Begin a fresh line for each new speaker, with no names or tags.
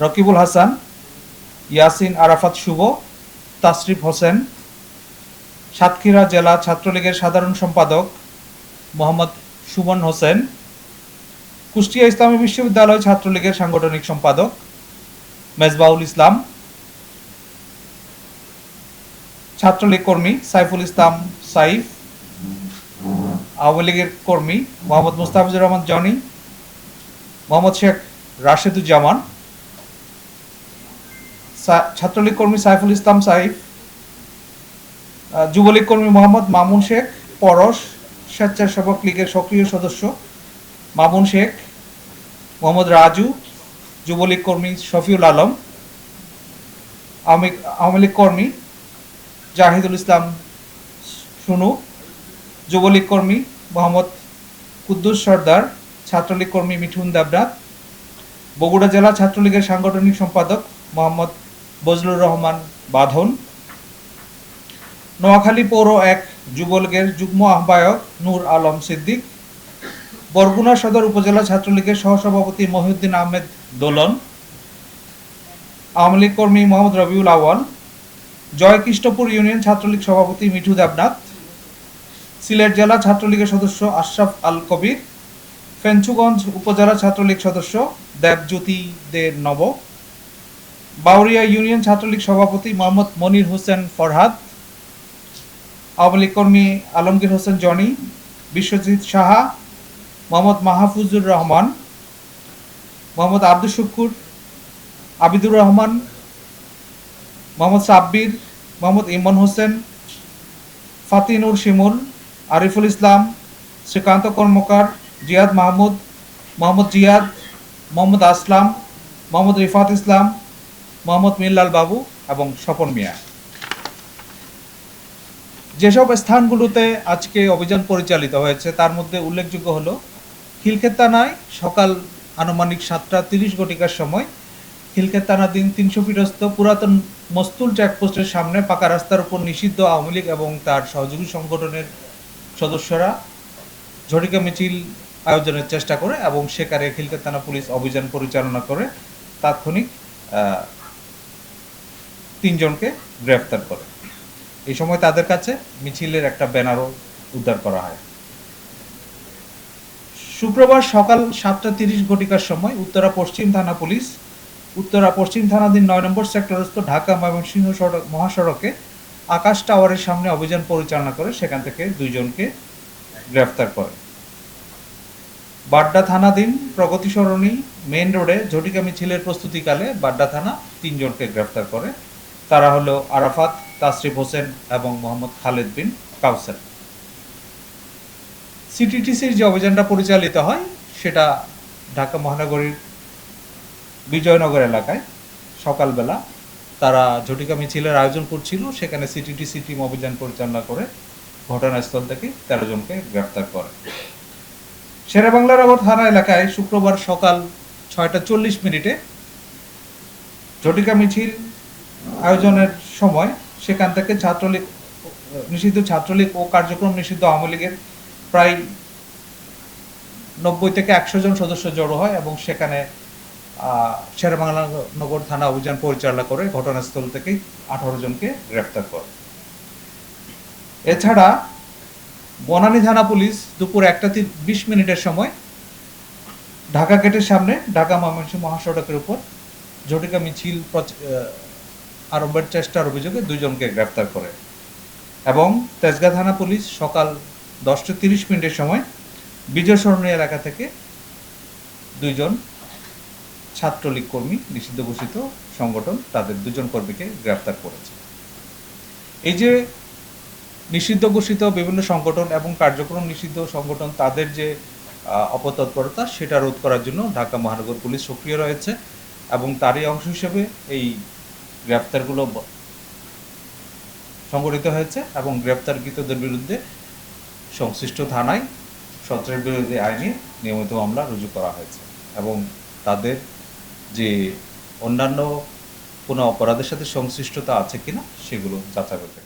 রকিবুল হাসান, ইয়াসিন আরাফাত শুভ, তাসরিফ হোসেন। সাতক্ষীরা জেলা ছাত্রলীগের সাধারণ সম্পাদক মোহাম্মদ সুমন হোসেন। কুষ্টিয়া ইসলামী বিশ্ববিদ্যালয় ছাত্রলীগের সাংগঠনিক সম্পাদক মেজবাউল ইসলাম। ছাত্রলীগ কর্মী সাইফুল ইসলাম সাইফ। আওয়ামী লীগের কর্মী মোহাম্মদ মুস্তাফিজুর রহমান জনি, মোহাম্মদ শেখ রাশেদুজ্জামান। ছাত্রলীগ কর্মী সাইফুল ইসলাম সাইফ। যুবলীগ কর্মী মোহাম্মদ মামুন শেখ পরশ, স্বেচ্ছাসেবক লীগের সক্রিয় সদস্য মামুন শেখ। মোহাম্মদ রাজু, যুবলীগ কর্মী শফিউল আলম। আওয়ামী লীগ কর্মী জাহিদুল ইসলাম সুনু, যুবলীগ কর্মী মোহাম্মদ কুদ্দুস সর্দার, ছাত্রলীগ কর্মী মিঠুন দেবনাথ। বগুড়া জেলা ছাত্রলীগের সাংগঠনিক সম্পাদক মোহাম্মদ বজলুর রহমান বাঁধন। নোয়াখালী পৌর ১ যুবলীগের যুগ্ম আহ্বায়ক নূর আলম সিদ্দিক। বরগুনা সদর উপজেলা ছাত্রলীগের সহসভাপতি মহিউদ্দিন আহমেদ দোলন। আওয়ামী লীগ কর্মী মোহাম্মদ রবিউল আওয়াল। জয়কৃষ্ণপুর ইউনিয়ন ছাত্রলীগ সভাপতি মিঠু দেবনাথ। সিলেট জেলা ছাত্রলীগের সদস্য আশরাফ আল কবির। ফেঞ্চুগঞ্জ উপজেলা ছাত্রলীগ সদস্য দেবজ্যোতি দে নব। বাউরিয়া ইউনিয়ন ছাত্রলীগ সভাপতি মোহাম্মদ মনির হোসেন ফরহাদ। আওয়ামী লীগ কর্মী আলমগীর হোসেন জনি, বিশ্বজিৎ সাহা, মোহাম্মদ মাহফুজুর রহমান, মোহাম্মদ আব্দুল শুকুর, আবিদুর রহমান, মোহাম্মদ সাব্বির, মোহাম্মদ ইমন হোসেন, ফাতিনুর শিমুল, আরিফুল ইসলাম, শ্রীকান্ত কর্মকার, জিয়াদ মাহমুদ, মোহাম্মদ জিয়াদ, মোহাম্মদ আসলাম, মোহাম্মদ রিফাত ইসলাম, মোহাম্মদ মিল্লাল বাবু এবং স্বপন মিয়া। যেসব স্থানগুলোতে আজকে অভিযান পরিচালিত হয়েছে তার মধ্যে উল্লেখযোগ্য হলো খিলক্ষেত থানায় সকাল আনুমানিক ৭:৩০ সময় খিলক্ষেত থানাধীন ৩০০ ফিটস্থ পুরাতন মস্তুল চেকপোস্টের সামনে পাকা রাস্তার উপর নিষিদ্ধ আওয়ামী লীগ এবং তার সহযোগী সংগঠনের সদস্যরা ঝটিকা মিছিল আয়োজনের চেষ্টা করে এবং সেখানে খিলক্ষেত থানা পুলিশ অভিযান পরিচালনা করে তাৎক্ষণিক ৩ জনকে গ্রেফতার করে। এই সময় তাদের কাছে মিছিলের একটা ব্যানারও উদ্ধার করা হয়। শুক্রবার সকাল ৭:৩০ সময় উত্তরা পশ্চিম থানা পুলিশ উত্তরা পশ্চিম থানাধীন ৯ নম্বর সেক্টরস্থ ঢাকা ময়মনসিংহ মহাসড়কে আকাশ টাওয়ারের সামনে অভিযান পরিচালনা করে সেখান থেকে ২ জনকে গ্রেফতার করে। বাড্ডা থানাধীন প্রগতি সরণি মেইন রোডে ঝটিকা মিছিলের প্রস্তুতিকালে বাড্ডা থানা ৩ জনকে গ্রেফতার করে। তারা হলো আরাফাত, তাসরিফ হোসেন এবং মোহাম্মদ খালেদ বিন কাউসার। সিটিটিসির যে অভিযানটা পরিচালিত হয় সেটা ঢাকা মহানগরীর বিজয়নগর এলাকায় সকালবেলা তারা ঝটিকা মিছিলের আয়োজন করছিল, সেখানে সিটিটিসি টিম অভিযান পরিচালনা করে ঘটনাস্থল থেকে ১৩ জনকে গ্রেফতার করে। শেরেবাংলা নগর থানা এলাকায় শুক্রবার সকাল ৬:৪০ ঝটিকা মিছিল আয়োজনের সময় সেখান থেকে নিষিদ্ধ ছাত্রলীগ ও কার্যক্রম নিষিদ্ধ আওয়ামী লীগের প্রায় ৯০ থেকে ১০০ জন সদস্য জড়ো হয় এবং সেখানে শেরেবাংলা নগর থানা অভিযান পরিচালনা করে ঘটনাস্থল থেকে ১৮ জনকে গ্রেফতার করে। এছাড়া বনানী থানা পুলিশ দুপুর ১:২০ সময় ঢাকা গেটের সামনে ঢাকা ময়মনসিংহ মহাসড়কের উপর ঝটিকা মিছিল আরম্ভের চেষ্টার অভিযোগে ২ জনকে গ্রেফতার করে এবং তেজগাঁ থানা পুলিশ সকাল ১০:৩০ সময় বিজয় সরণি এলাকা থেকে ২ জন ছাত্রলীগ কর্মী নিষিদ্ধ ঘোষিত সংগঠন তাদের ২ জন কর্মীকে গ্রেফতার করেছে। এই যে নিষিদ্ধ ঘোষিত বিভিন্ন সংগঠন এবং কার্যক্রম নিষিদ্ধ সংগঠন তাদের যে অপতৎপরতা সেটা রোধ করার জন্য ঢাকা মহানগর পুলিশ সক্রিয় রয়েছে এবং তারই অংশ হিসেবে এই গ্রেফতারগুলো সংগঠিত হয়েছে এবং গ্রেফতারকৃতদের বিরুদ্ধে সংশ্লিষ্ট থানায় সন্ত্রাস বিরোধী আইনে নিয়মিত মামলা রুজু করা হয়েছে এবং তাদের যে অন্যান্য কোনো অপরাধের সাথে সংশ্লিষ্টতা আছে কিনা সেগুলো যাচাই করতে